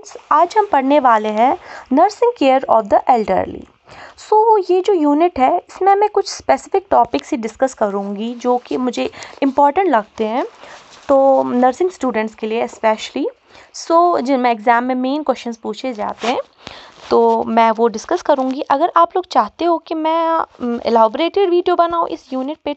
Students, आज हम पढ़ने वाले हैं nursing care of the elderly. ये जो यूनिट है इसमें मैं कुछ स्पेसिफिक टॉपिक्स ही डिस्कस करूँगी जो कि मुझे इम्पॉर्टेंट लगते हैं तो नर्सिंग स्टूडेंट्स के लिए स्पेशली। जिनमें एग्ज़ाम में मेन क्वेश्चंस पूछे जाते हैं तो मैं वो डिस्कस करूँगी। अगर आप लोग चाहते हो कि मैं एलाबोरेटेड वीडियो बनाऊँ इस यूनिट पे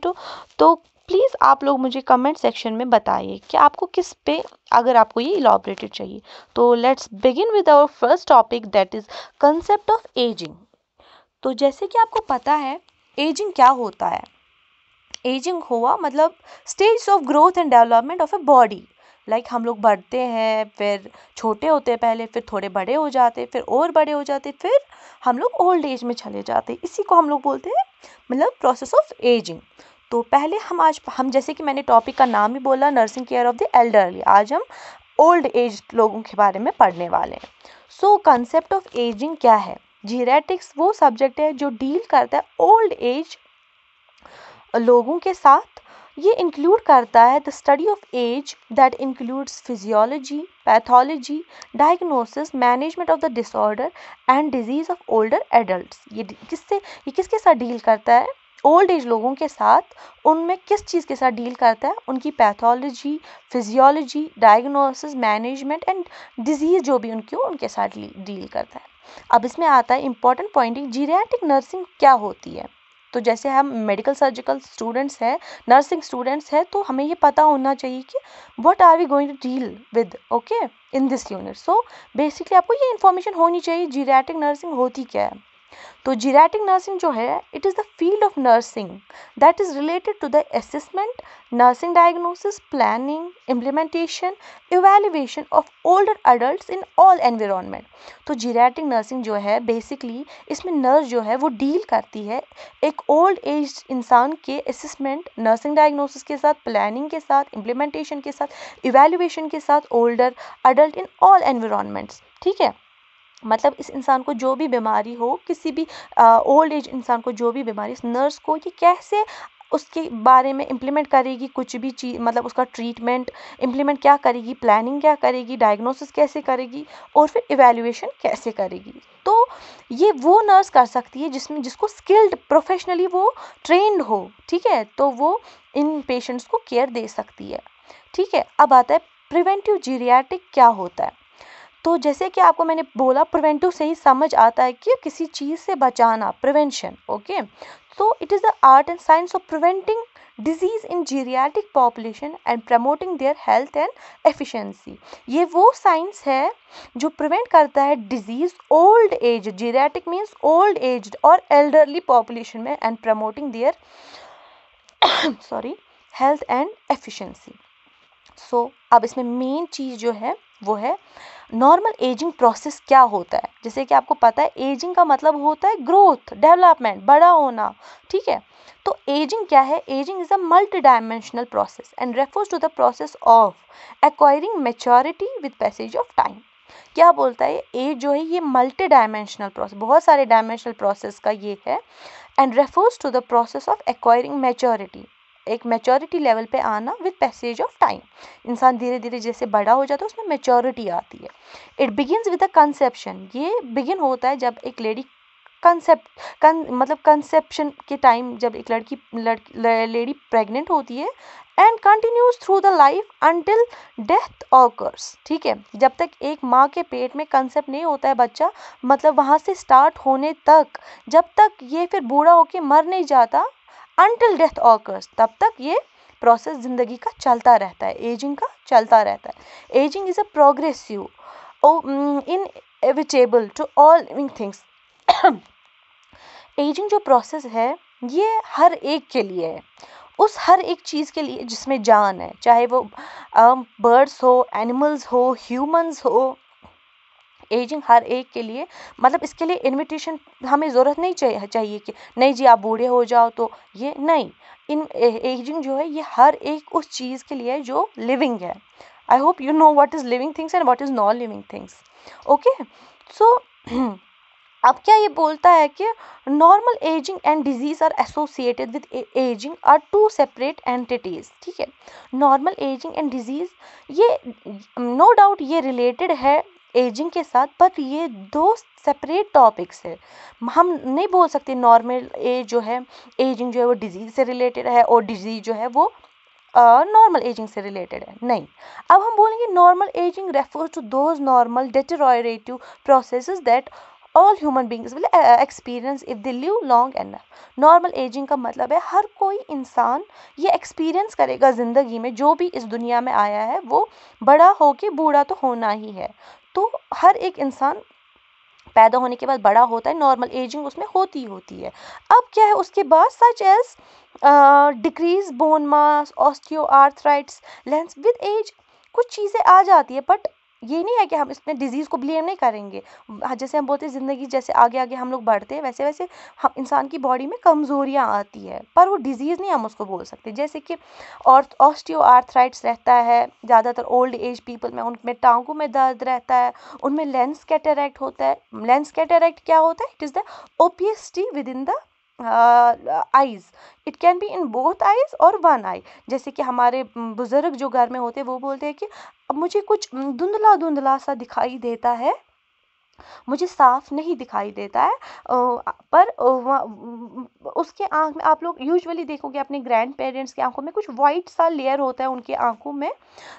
तो प्लीज़ आप लोग मुझे कमेंट सेक्शन में बताइए कि आपको किस पे, अगर आपको ये इलाबोरेटेड चाहिए। तो let's begin with our first topic, that is concept of ageing. तो जैसे कि आपको पता है एजिंग क्या होता है। एजिंग हुआ मतलब stage of growth and development of a body. हम लोग बढ़ते हैं, फिर छोटे होते हैं पहले, फिर थोड़े बड़े हो जाते, फिर और बड़े हो जाते, फिर हम लोग ओल्ड एज में चले जाते। इसी को हम लोग बोलते हैं मतलब प्रोसेस ऑफ एजिंग। तो पहले हम जैसे कि मैंने टॉपिक का नाम ही बोला, nursing care of the elderly. आज हम ओल्ड एज लोगों के बारे में पढ़ने वाले हैं। कंसेप्ट ऑफ एजिंग क्या है? जीरेटिक्स वो सब्जेक्ट है जो डील करता है ओल्ड एज लोगों के साथ। ये इंक्लूड करता है the study of age that includes physiology, pathology, diagnosis, management of the disorder and disease of older adults. ये किसके साथ डील करता है? ओल्ड एज लोगों के साथ। उनमें किस चीज़ के साथ डील करता है? उनकी pathology, physiology, diagnosis, management and disease जो भी उनके साथ डील करता है। अब इसमें आता है इंपॉर्टेंट पॉइंट, जीरियाट्रिक नर्सिंग क्या होती है। तो जैसे हम मेडिकल सर्जिकल स्टूडेंट्स हैं, नर्सिंग स्टूडेंट्स हैं, तो हमें ये पता होना चाहिए कि what are we going to deal with okay in this unit. Basically आपको ये इन्फॉर्मेशन होनी चाहिए जीरियाट्रिक नर्सिंग होती क्या है। तो जीरियाट्रिक नर्सिंग जो है, it is the field of nursing that is related to the assessment, nursing diagnosis, planning, implementation, evaluation of older adults in all environment. तो जीरियाट्रिक नर्सिंग जो है बेसिकली इसमें नर्स जो है वो डील करती है एक ओल्ड एज इंसान के असेसमेंट, नर्सिंग डायग्नोसिस के साथ, प्लानिंग के साथ, इम्प्लीमेंटेशन के साथ, इवैल्यूएशन के साथ older adult in all environments. ठीक है, मतलब इस इंसान को जो भी बीमारी हो, किसी भी ओल्ड एज इंसान को जो भी बीमारी, इस नर्स को ये कैसे उसके बारे में इम्प्लीमेंट करेगी, कुछ भी चीज़ मतलब उसका ट्रीटमेंट इम्प्लीमेंट क्या करेगी, प्लानिंग क्या करेगी, डायग्नोसिस कैसे करेगी और फिर इवैल्यूएशन कैसे करेगी। तो ये वो नर्स कर सकती है जिसको स्किल्ड प्रोफेशनली वो ट्रेंड हो। ठीक है, तो वो इन पेशेंट्स को केयर दे सकती है। ठीक है, अब आता है प्रिवेंटिव जीरियाट्रिक क्या होता है। तो जैसे कि आपको मैंने बोला, प्रिवेंटिव से ही समझ आता है कि किसी चीज़ से बचाना, प्रिवेंशन। ओके, तो it is the art and science of preventing disease in geriatric population and promoting their health and efficiency. ये वो साइंस है जो प्रिवेंट करता है disease old age, geriatric means old age और एल्डरली पॉपुलेशन में, and promoting their health and efficiency. अब इसमें मेन चीज़ जो है वो है नॉर्मल एजिंग प्रोसेस क्या होता है। जैसे कि आपको पता है एजिंग का मतलब होता है ग्रोथ, डेवलपमेंट, बड़ा होना। ठीक है, तो एजिंग क्या है? Ageing is a multi dimensional process and refers to the process of acquiring maturity with passage of time. क्या बोलता है? एज जो है ये मल्टी डायमेंशनल प्रोसेस, बहुत सारे डायमेंशनल प्रोसेस का ये है, and refers to the process of acquiring maturity, एक मैच्योरिटी लेवल पे आना विद पैसेज ऑफ टाइम। इंसान धीरे धीरे जैसे बड़ा हो जाता है उसमें मैच्योरिटी आती है। It begins with a conception, ये बिगिन होता है जब एक लेडी मतलब कंसेप्शन के टाइम, जब एक लेडी प्रेग्नेंट होती है, and continues through the life until death occurs. ठीक है, जब तक एक माँ के पेट में कंसेप्ट नहीं होता है बच्चा, मतलब वहाँ से स्टार्ट होने तक, जब तक ये फिर बूढ़ा होके मर नहीं जाता, अंटिल डेथ ऑकर्स, तब तक ये प्रोसेस ज़िंदगी का चलता रहता है, एजिंग का चलता रहता है। Ageing is a progressive inevitable to all living things. Ageing जो प्रोसेस है ये हर एक के लिए है, उस हर एक चीज़ के लिए जिसमें जान है, चाहे वो बर्ड्स हो, एनिमल्स हो, ह्यूमंस हो। एजिंग हर एक के लिए, मतलब इसके लिए इन्विटेशन हमें ज़रूरत नहीं चाहिए कि नहीं जी आप बूढ़े हो जाओ, तो ये नहीं। एजिंग जो है ये हर एक उस चीज़ के लिए जो लिविंग है। I hope you know what is living things and what is non living things. Okay, so अब क्या ये बोलता है कि normal ageing and disease are associated with ageing are two separate entities. ठीक है, नॉर्मल एजिंग एंड डिजीज ये no doubt ये रिलेटेड है एजिंग के साथ, बट ये दो सेपरेट टॉपिक्स है। हम नहीं बोल सकते नॉर्मल एज जो है, एजिंग जो है वो डिजीज से रिलेटेड है और डिजीज जो है वो नॉर्मल एजिंग से रिलेटेड है, नहीं। अब हम बोलेंगे normal ageing refers to those normal deteriorative processes that all human beings will experience if they live long enough. Normal ageing का मतलब है हर कोई इंसान ये एक्सपीरियंस करेगा ज़िंदगी में, जो भी इस दुनिया में आया है वो बड़ा हो के बूढ़ा तो होना ही है। तो हर एक इंसान पैदा होने के बाद बड़ा होता है, नॉर्मल एजिंग उसमें होती है। अब क्या है उसके बाद, such as decrease bone mass, osteoarthritis, lens with age, कुछ चीज़ें आ जाती है, बट ये नहीं है कि हम इसमें डिजीज़ को ब्लेम नहीं करेंगे। जैसे हम बोलते हैं ज़िंदगी जैसे आगे आगे हम लोग बढ़ते हैं, वैसे वैसे हम इंसान की बॉडी में कमज़ोरियाँ आती है, पर वो डिजीज़ नहीं हम उसको बोल सकते। जैसे कि और ऑस्टियोआर्थराइटिस रहता है ज़्यादातर ओल्ड एज पीपल में, उनमें टांगों में दर्द रहता है, उनमें लेंस कैटरैक्ट होता है। लेंस कैटरैक्ट क्या होता है? It is the opacity within the eyes. It can be in both eyes और वन आई। जैसे कि हमारे बुज़ुर्ग जो घर में होते हैं वो बोलते हैं कि अब मुझे कुछ धुंधला धुंधला सा दिखाई देता है, मुझे साफ नहीं दिखाई देता है। पर उसके आँख में, आप लोग यूजुअली देखोगे अपने ग्रैंड पेरेंट्स की आंखों में कुछ वाइट सा लेयर होता है उनके आंखों में,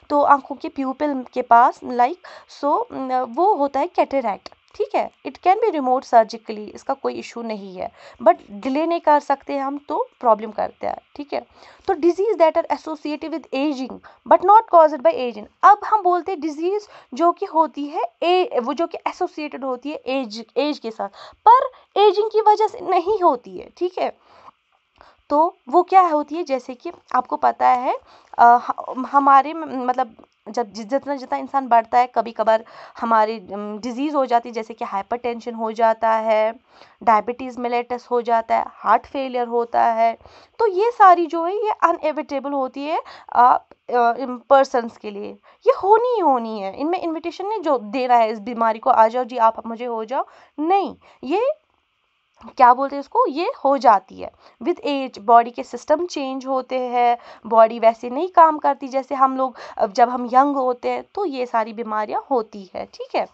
तो आंखों के प्यूपिल के पास, लाइक सो वो होता है कैटरैक्ट। ठीक है, it can be remote surgically, इसका कोई इशू नहीं है, बट डिले नहीं कर सकते हम तो प्रॉब्लम करते हैं। ठीक है, तो disease that are associated with ageing but not caused by ageing. अब हम बोलते हैं डिजीज जो कि होती है वो जो कि एसोसिएटेड होती है एज के साथ, पर एजिंग की वजह से नहीं होती है। ठीक है, तो वो क्या होती है, जैसे कि आपको पता है हमारे मतलब जब जितना जितना इंसान बढ़ता है, कभी कभार हमारी डिजीज़ हो जाती है, जैसे कि हाइपरटेंशन हो जाता है, डायबिटीज़ मेलेटस हो जाता है, हार्ट फेलियर होता है। तो ये सारी जो है ये अनएविटेबल होती है पर्सनस के लिए, ये होनी ही होनी है। इनमें इनविटेशन नहीं जो देना है इस बीमारी को, आ जाओ जी आप मुझे हो जाओ, नहीं। ये क्या बोलते हैं इसको, ये हो जाती है विद एज। बॉडी के सिस्टम चेंज होते हैं, बॉडी वैसे नहीं काम करती जैसे हम लोग जब हम यंग होते हैं, तो ये सारी बीमारियां होती है। ठीक है,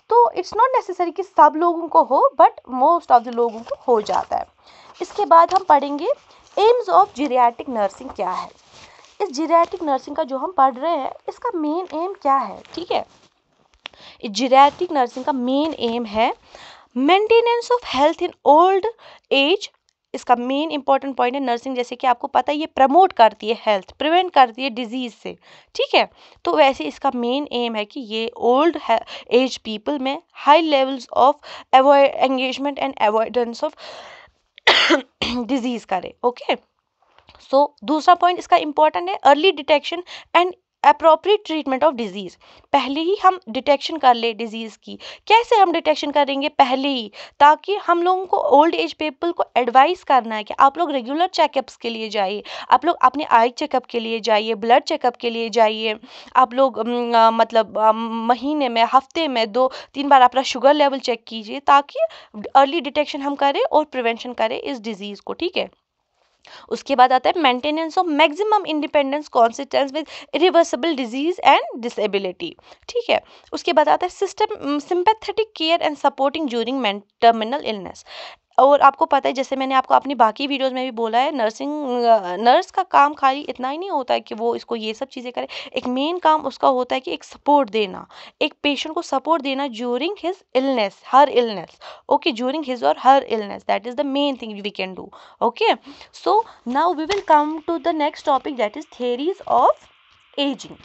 तो इट्स नॉट नेसेसरी कि सब लोगों को हो, बट मोस्ट ऑफ द लोगों को हो जाता है। इसके बाद हम पढ़ेंगे एम्स ऑफ जीरियाट्रिक नर्सिंग क्या है। इस जीरियाट्रिक नर्सिंग का जो हम पढ़ रहे हैं, इसका मेन एम क्या है? ठीक है, जीरियाट्रिक नर्सिंग का मेन एम है maintenance of health in old age. इसका मेन इंपॉर्टेंट पॉइंट है नर्सिंग, जैसे कि आपको पता है ये प्रमोट करती है हेल्थ, प्रिवेंट करती है डिजीज से। ठीक है, तो वैसे इसका मेन एम है कि ये ओल्ड एज पीपल में high levels of engagement and avoidance of disease करे। ओके, सो दूसरा पॉइंट इसका इंपॉर्टेंट है early detection and appropriate treatment of disease. पहले ही हम डिटेक्शन कर ले डिजीज की। कैसे हम डिटेक्शन करेंगे? पहले ही, ताकि हम लोगों को ओल्ड एज पीपल को एडवाइस करना है कि आप लोग रेगुलर चेकअप्स के लिए जाइए, आप लोग अपने आई चेकअप के लिए जाइए, ब्लड चेकअप के लिए जाइए, आप लोग मतलब महीने में, हफ्ते में 2-3 बार अपना शुगर लेवल चेक कीजिए, ताकि अर्ली डिटेक्शन हम करें और प्रिवेंशन करें इस डिजीज को। ठीक है, उसके बाद आता है maintenance of maximum independence consistence with irreversible disease and disability. ठीक है, उसके बाद आता है system sympathetic care and supporting during terminal illness. और आपको पता है, जैसे मैंने आपको अपनी बाकी वीडियोस में भी बोला है, नर्स का काम खाली इतना ही नहीं होता है कि वो इसको ये सब चीज़ें करे। एक मेन काम उसका होता है कि एक सपोर्ट देना, एक पेशेंट को सपोर्ट देना during his illness, her illness. Okay, during his और her illness, that is the main thing we can do. Okay, so now we will come to the next topic, that is theories of ageing.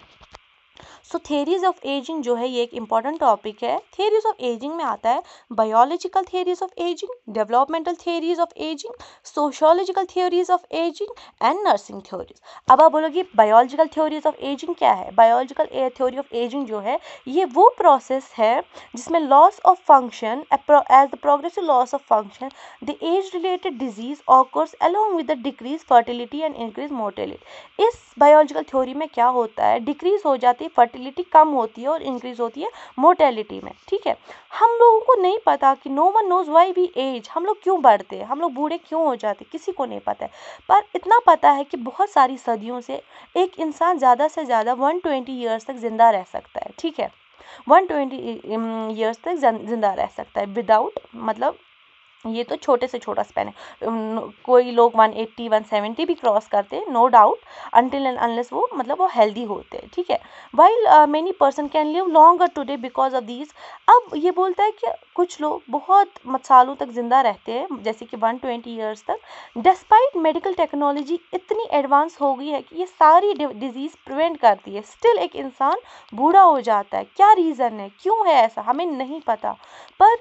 So theories of ageing जो है ये एक important topic है। Theories of ageing में आता है biological theories of ageing, developmental theories of ageing, sociological theories of ageing and nursing theories. अब आप बोलोगे बायोलॉजिकल थ्योरीज ऑफ एजिंग क्या है? बायोलॉजिकल थ्योरी ऑफ एजिंग जो है ये वो प्रोसेस है जिसमें loss of function, as the progressive loss of function, the age related disease occurs along with the decrease fertility and increase mortality. इस biological theory में क्या होता है, डिक्रीज हो जाती है, फर्टिलिटी कम होती है और इंक्रीज होती है मोर्टेलिटी में। ठीक है, हम लोगों को नहीं पता कि no one knows why we age, हम लोग क्यों बढ़ते हैं, हम लोग बूढ़े क्यों हो जाते, किसी को नहीं पता है। पर इतना पता है कि बहुत सारी सदियों से एक इंसान ज़्यादा से ज़्यादा 120 ईयर्स तक जिंदा रह सकता है। ठीक है, 120 ईयर्स तक जिंदा रह सकता है विदाउट, मतलब ये तो छोटे से छोटा स्पैन है। कोई लोग 180 170 भी क्रॉस करते हैं, no doubt, until and unless वो मतलब वो हेल्दी होते हैं, ठीक है। While many person can live longer today because of these. अब ये बोलता है कि कुछ लोग बहुत सालों तक जिंदा रहते हैं, जैसे कि 120 ईयर्स तक, डिस्पाइट मेडिकल टेक्नोलॉजी इतनी एडवांस हो गई है कि ये सारी डिजीज प्रिवेंट करती है, स्टिल एक इंसान बूढ़ा हो जाता है। क्या रीज़न है, क्यों है ऐसा, हमें नहीं पता। पर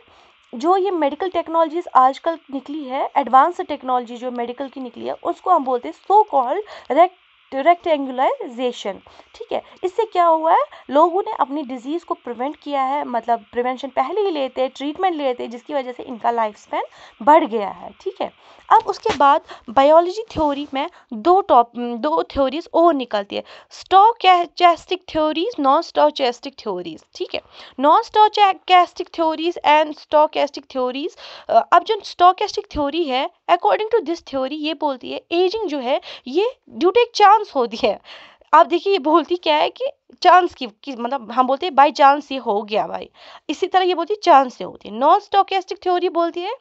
जो ये मेडिकल टेक्नोलॉजीज आजकल निकली है, एडवांस टेक्नोलॉजी जो मेडिकल की निकली है, उसको हम बोलते हैं सो कॉल्ड रेक्टेंगुलराइजेशन, ठीक है। इससे क्या हुआ है, लोगों ने अपनी डिजीज़ को प्रिवेंट किया है, मतलब प्रिवेंशन पहले ही लेते हैं, ट्रीटमेंट लेते हैं, जिसकी वजह से इनका लाइफ स्पैन बढ़ गया है, ठीक है। अब उसके बाद बायोलॉजी थ्योरी में दो थ्योरीज और निकलती है, stochastic theories, non stochastic theories, ठीक है। Non stochastic theories and stochastic theories. अब जो स्टोचैस्टिक थ्योरी है, अकॉर्डिंग टू दिस थ्योरी, ये बोलती है एजिंग जो है ये ड्यू टू एक चांस होती है। आप देखिए ये बोलती क्या है कि चांस की मतलब हम बोलते हैं बाई चांस ये हो गया भाई, इसी तरह ये बोलती है चांस से होती है। नॉन स्टोचैस्टिक थ्योरी बोलती है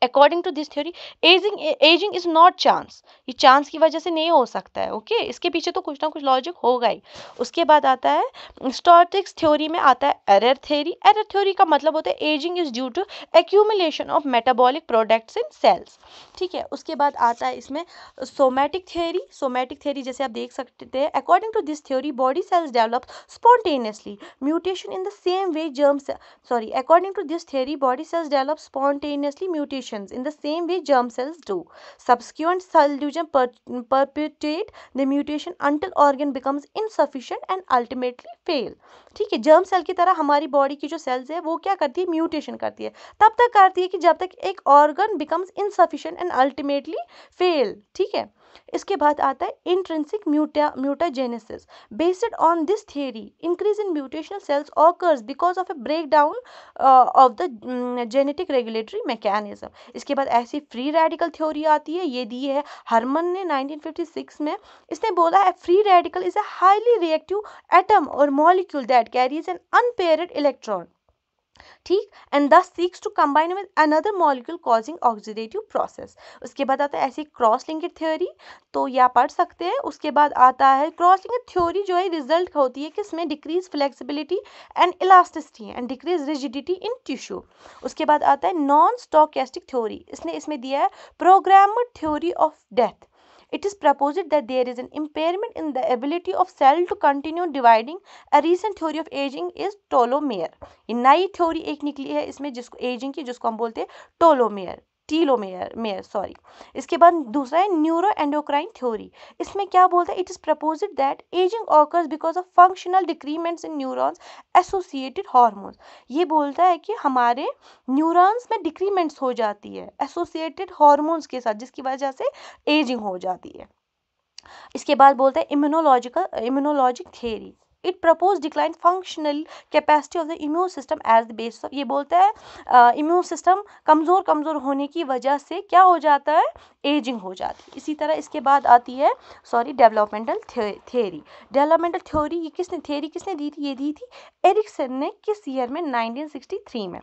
according to this theory ageing is not chance, ये चांस की वजह से नहीं हो सकता है, ओके। इसके पीछे तो कुछ ना कुछ लॉजिक होगा ही। उसके बाद आता है स्टोटिक्स थ्योरी में आता है एरर थ्योरी। एरर थ्योरी का मतलब होता है ageing is due to accumulation of metabolic products in cells, ठीक है। उसके बाद आता है इसमें सोमैटिक थ्योरी। सोमैटिक थ्योरी जैसे आप देख सकते हैं, according to this theory body cells develop spontaneously mutation in the same way according to this theory body cells develop spontaneously mutations in the same way germ cells do. Subsequent cell division perpetuate the mutation until organ becomes insufficient and ultimately fail, ठीक है। Germ cell की तरह हमारी body की जो sales है वो क्या करती है, म्यूटेशन करती है, तब तक करती है कि जब तक एक organ becomes insufficient and ultimately fail, ठीक है। इसके बाद आता है intrinsic mutagenesis. Based on this theory increase in mutational cells occurs because of a break down of the genetic regulatory mechanism. इसके बाद ऐसी फ्री रेडिकल थ्योरी आती है, ये दी है हरमन ने 1956 में। इसने बोला है free radical is a highly reactive atom और molecule that carries an unpaired electron, ठीक, and thus seeks to combine with another molecule causing oxidative process. उसके बाद आता है ऐसी क्रॉस लिंकेज थ्योरी, तो यह पढ़ सकते हैं। उसके बाद आता है क्रॉस लिंकेज थ्योरी जो है रिजल्ट होती है कि इसमें decrease flexibility and elasticity and decrease rigidity in tissue. उसके बाद आता है नॉन स्टोचैस्टिक थ्योरी, इसमें दिया है programmed theory of death. It is proposed that there is an impairment in the ability of cell to continue dividing. A recent theory of aging is telomere. ये नई theory एक निकली है इसमें जिसको एजिंग की, जिसको हम बोलते हैं टेलोमेयर सॉरी। इसके बाद दूसरा है न्यूरो एंडोक्राइन थ्योरी। इसमें क्या बोलता है, it is proposed that ageing occurs because of functional decrements in neurons associated hormones. ये बोलता है कि हमारे न्यूरॉन्स में डिक्रीमेंट्स हो जाती है एसोसिएटेड हार्मोन्स के साथ, जिसकी वजह से एजिंग हो जाती है। इसके बाद बोलते हैं immunologic theory. It propose decline functional capacity of the immune system as the base of. ये बोलता है इम्यून सिस्टम कमज़ोर होने की वजह से क्या हो जाता है, एजिंग हो जाती है। इसी तरह इसके बाद आती है डेवलपमेंटल थ्योरी। डेवलपमेंटल थ्योरी ये किसने दी थी, ये दी थी एरिक्सन ने। किस ईयर में, 1963 में।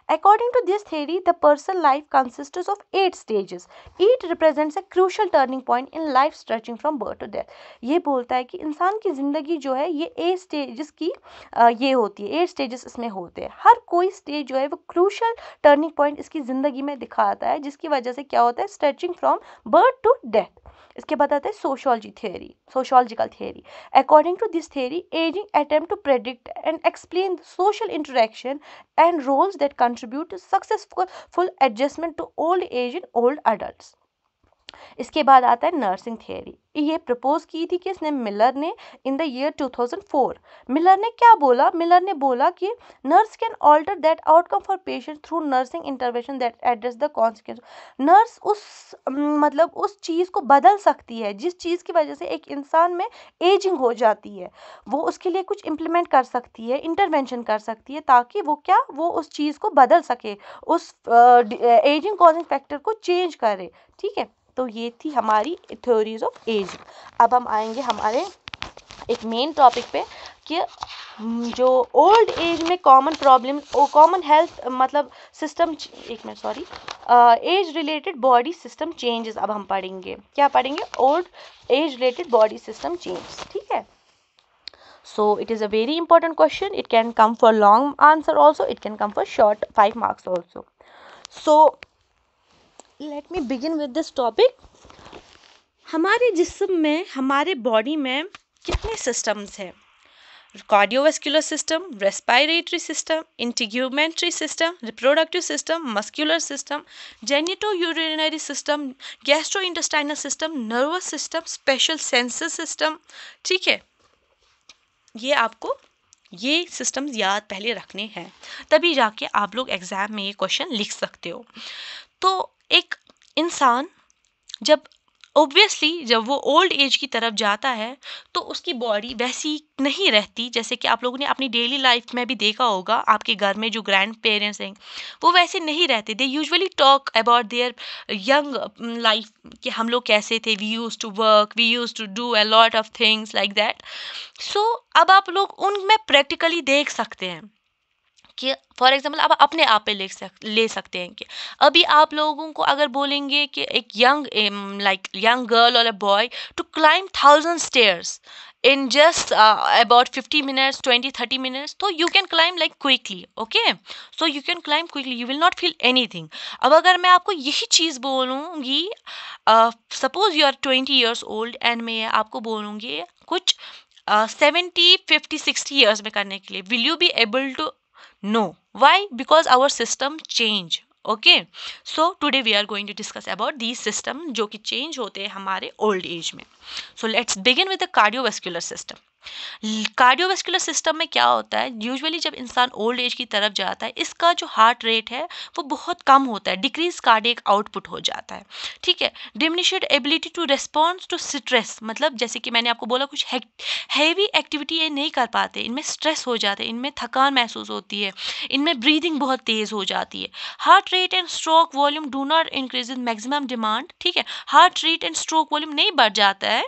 According to this theory the person life consists of 8 stages. Each represents a crucial turning point in life stretching from birth to death. ये बोलता है कि इंसान की ज़िंदगी जो है ये 8 स्टेजेस की ये होती है, 8 स्टेजेस इसमें होते हैं। हर कोई स्टेज जो है वो क्रूशियल टर्निंग पॉइंट इसकी ज़िंदगी में दिखाता है, जिसकी वजह से क्या होता है, stretching from birth to death. इसके बाद आता है sociological theory. According to this theory ageing attempt to predict and explain social interaction and roles that contribute to successful adjustment to old age in old adults. इसके बाद आता है nursing theory. ये propose की थी किसने, मिलर ने, in the year 2004। Miller ने क्या बोला, मिलर ने बोला कि nurse can alter that outcome for patient through nursing intervention that address the consequence. Nurse उस चीज़ को बदल सकती है जिस चीज़ की वजह से एक इंसान में एजिंग हो जाती है, वो उसके लिए कुछ इम्प्लीमेंट कर सकती है, इंटरवेंशन कर सकती है, ताकि वो उस चीज़ को बदल सके, उस एजिंग कॉजिंग फैक्टर को चेंज करे, ठीक है। तो ये थी हमारी थ्योरीज ऑफ एज। अब हम आएंगे हमारे एक मेन टॉपिक पे कि जो ओल्ड एज में कॉमन प्रॉब्लम कॉमन हेल्थ मतलब सिस्टम, एक minute sorry, age related body system changes अब हम पढ़ेंगे। क्या पढ़ेंगे? Old age related body system changes, ठीक है। So it is a very important question. It can come for long answer also. It can come for short 5 marks also. So let me begin with this topic. हमारे जिस्म में, हमारे body में कितने systems हैं? Cardiovascular system, respiratory system, integumentary system, reproductive system, muscular system, genito urinary system, gastro intestinal system, nervous system, special senses system, ठीक है। ये आपको ये सिस्टम्स याद पहले रखने हैं, तभी जाके आप लोग एग्जाम में ये क्वेश्चन लिख सकते हो। तो एक इंसान जब ऑब्वियसली जब वो ओल्ड एज की तरफ जाता है तो उसकी बॉडी वैसी नहीं रहती, जैसे कि आप लोगों ने अपनी डेली लाइफ में भी देखा होगा, आपके घर में जो ग्रैंड पेरेंट्स हैं वो वैसे नहीं रहते। They usually talk about their young life कि हम लोग कैसे थे, we use to work, we use to do a lot of things like that. So अब आप लोग उनमें प्रैक्टिकली देख सकते हैं कि फॉर एग्जाम्पल आप अपने आप पे ले सकते हैं कि अभी आप लोगों को अगर बोलेंगे कि एक यंग गर्ल और a boy to climb 1000 stairs in just about 50 minutes, 20-30 minutes, so you can climb like quickly, okay, so you can climb quickly, you will not feel anything. अब अगर मैं आपको यही चीज़ बोलूँगी, suppose you are 20 years old and मैं आपको बोलूँगी कुछ 70, 50, 60 years में करने के लिए, will you be able to? No. Why? Because our system change. Okay. So today we are going to discuss about these system जो कि change होते हैं हमारे old age में. So let's begin with the cardiovascular system. Cardiovascular system में क्या होता है? यूजुअली जब इंसान ओल्ड एज की तरफ जाता है, इसका जो हार्ट रेट है वो बहुत कम होता है, डिक्रीज कार्डियक आउटपुट हो जाता है, ठीक है। Diminished ability to response to stress, मतलब जैसे कि मैंने आपको बोला कुछ हैवी एक्टिविटी ये नहीं कर पाते, इनमें स्ट्रेस हो जाते हैं, इनमें थकान महसूस होती है, इनमें ब्रीदिंग बहुत तेज हो जाती है। Heart rate and stroke volume do not increase in maximum demand, ठीक है। Heart rate and stroke volume नहीं बढ़ जाता है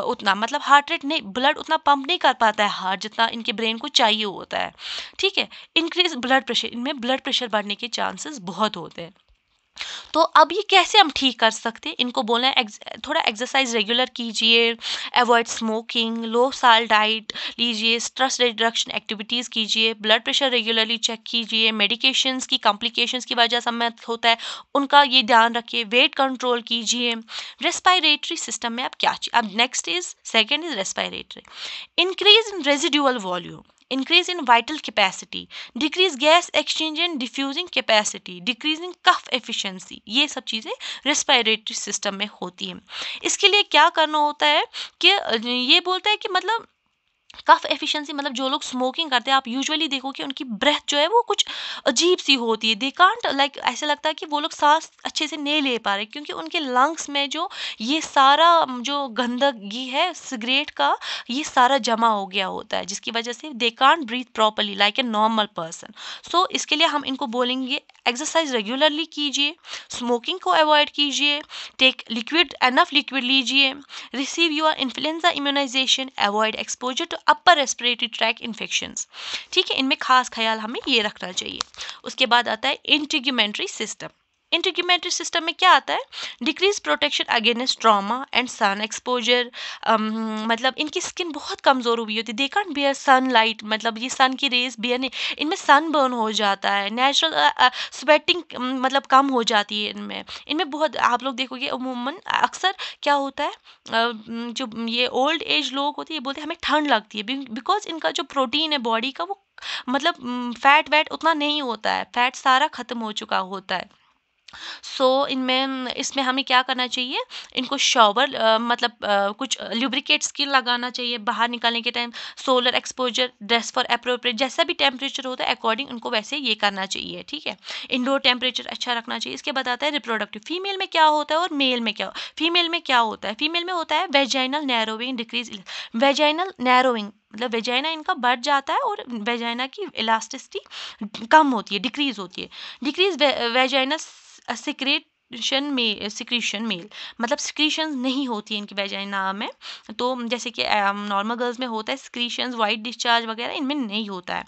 उतना, मतलब हार्ट रेट नहीं, ब्लड उतना पंप नहीं कर पाता है हार्ट जितना इनके ब्रेन को चाहिए होता है, ठीक है। इंक्रीज ब्लड प्रेशर, इनमें ब्लड प्रेशर बढ़ने के चांसेस बहुत होते हैं। तो अब ये कैसे हम ठीक कर सकते हैं? इनको बोलना है थोड़ा एक्सरसाइज रेगुलर कीजिए, अवॉइड स्मोकिंग, लो साल्ट डाइट लीजिए, स्ट्रेस रिडक्शन एक्टिविटीज़ कीजिए, ब्लड प्रेशर रेगुलरली चेक कीजिए, मेडिकेशंस की कॉम्प्लिकेशंस की वजह से होता है उनका ये ध्यान रखिए, वेट कंट्रोल कीजिए। रेस्पिरेटरी सिस्टम में अब क्या चाहिए? अब next is second is respiratory, increase in residual volume, increase in vital capacity, decrease gas exchange and diffusing capacity, decreasing cough efficiency, ये सब चीज़ें रेस्पिरेटरी सिस्टम में होती हैं। इसके लिए क्या करना होता है कि ये बोलता है कि मतलब कफ एफिशिएंसी, मतलब जो लोग स्मोकिंग करते हैं आप यूजुअली देखो कि उनकी ब्रेथ जो है वो कुछ अजीब सी होती है, दे कांट लाइक, ऐसे लगता है कि वो लोग सांस अच्छे से नहीं ले पा रहे क्योंकि उनके लंग्स में जो ये सारा जो गंदगी है सिगरेट का ये सारा जमा हो गया होता है, जिसकी वजह से they can't breathe properly like a normal person. So इसके लिए हम इनको बोलेंगे एक्सरसाइज रेगुलरली कीजिए, स्मोकिंग को अवॉइड कीजिए, टेक लिक्विड, एनफ लिक्विड लीजिए, receive your influenza immunisation, avoid exposure to upper respiratory tract infections, ठीक है, इनमें खास ख्याल हमें ये रखना चाहिए। उसके बाद आता है इंटीग्यूमेंट्री सिस्टम। इंटीग्यूमेंट्री सिस्टम में क्या आता है? Decrease protection against trauma and sun exposure, मतलब इनकी स्किन बहुत कमज़ोर हुई होती है, they can't bear sunlight, मतलब ये सन की रेज बियर नहीं, इनमें सन बर्न हो जाता है, नेचुरल स्वेटिंग मतलब कम हो जाती है इनमें बहुत, आप लोग देखोगे अमूमन अक्सर क्या होता है जो ये ओल्ड एज लोग होते हैं ये बोलते हैं हमें ठंड लगती है, बिकॉज इनका जो प्रोटीन है बॉडी का वो मतलब फैट वैट उतना नहीं होता है, फैट सारा ख़त्म हो चुका होता है। सो इसमें हमें क्या करना चाहिए? इनको शॉवर मतलब कुछ ल्यूब्रिकेट्स की लगाना चाहिए बाहर निकलने के time, solar exposure, dress for appropriate, जैसा भी टेम्परेचर होता है अकॉर्डिंग उनको वैसे ये करना चाहिए, ठीक है। इंडोर टेम्परेचर अच्छा रखना चाहिए। इसके बाद आता है रिप्रोडक्टिव, फीमेल में क्या होता है और मेल में क्या, फीमेल में क्या होता है? फीमेल में होता है vaginal narrowing decrease, vaginal narrowing मतलब वेजाइना इनका बढ़ जाता है और वेजाइना की इलास्टिसिटी कम होती है, डिक्रीज होती है, decrease vagina secrete secretion male, मतलब सिक्रीशन नहीं होती है इनकी वेजाइना में। तो जैसे कि नॉर्मल गर्ल्स में होता है सिक्रीशंस, वाइट डिस्चार्ज वगैरह, इनमें नहीं होता है।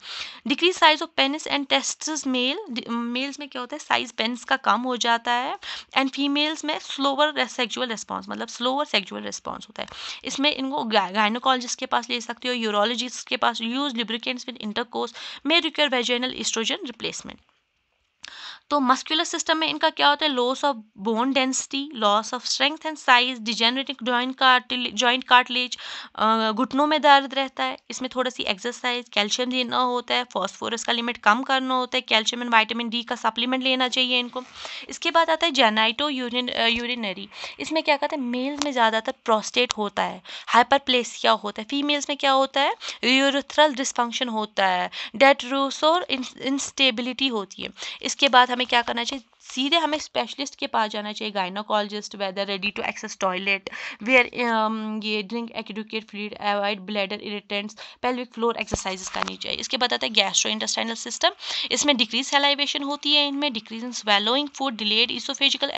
Decrease size of penis and testis males में क्या होता है, साइज पेनिस का कम हो जाता है। एंड फीमेल्स में स्लोअर सेक्सुअल रिस्पॉन्स, मतलब स्लोअर सेक्सुअल रिस्पॉन्स होता है। इसमें इनको गायनोकोलॉजिस्ट के पास ले सकते हो, यूरोलॉजिस्ट के पास। Use lubricants with intercourse may require vaginal oestrogen replacement. तो मस्कुलर सिस्टम में इनका क्या होता है, loss of bone density, loss of strength and size, degenerating joint cartilage, घुटनों में दर्द रहता है। इसमें थोड़ी सी एक्सरसाइज, कैल्शियम लेना होता है, फॉस्फोरस का लिमिट कम करना होता है, कैल्शियम एंड विटामिन डी का सप्लीमेंट लेना चाहिए इनको। इसके बाद आता है जेनाइटो यूरिनरी। इसमें क्या कहते हैं, मेल्स में ज़्यादातर प्रोस्टेट होता है, हाइपरप्लेसिया होता है। फीमेल्स में क्या होता है, यूरेथ्रल डिस्फंक्शन होता है, डेट रूसोर इंस्टेबिलिटी होती है। इसके बाद हमें क्या करना चाहिए, सीधे हमें स्पेशलिस्ट के पास जाना चाहिए, gynaecologist, whether ready to access toilet, where ये drink adequate fluid, avoid bladder irritants, pelvic floor exercises करनी चाहिए। इसके बाद आता है गैस्ट्रो इंटेस्टाइनल सिस्टम। इसमें डिक्रीज सलाइवेशन होती है, इनमें decrease in swallowing food, delayed इसोफेजिकल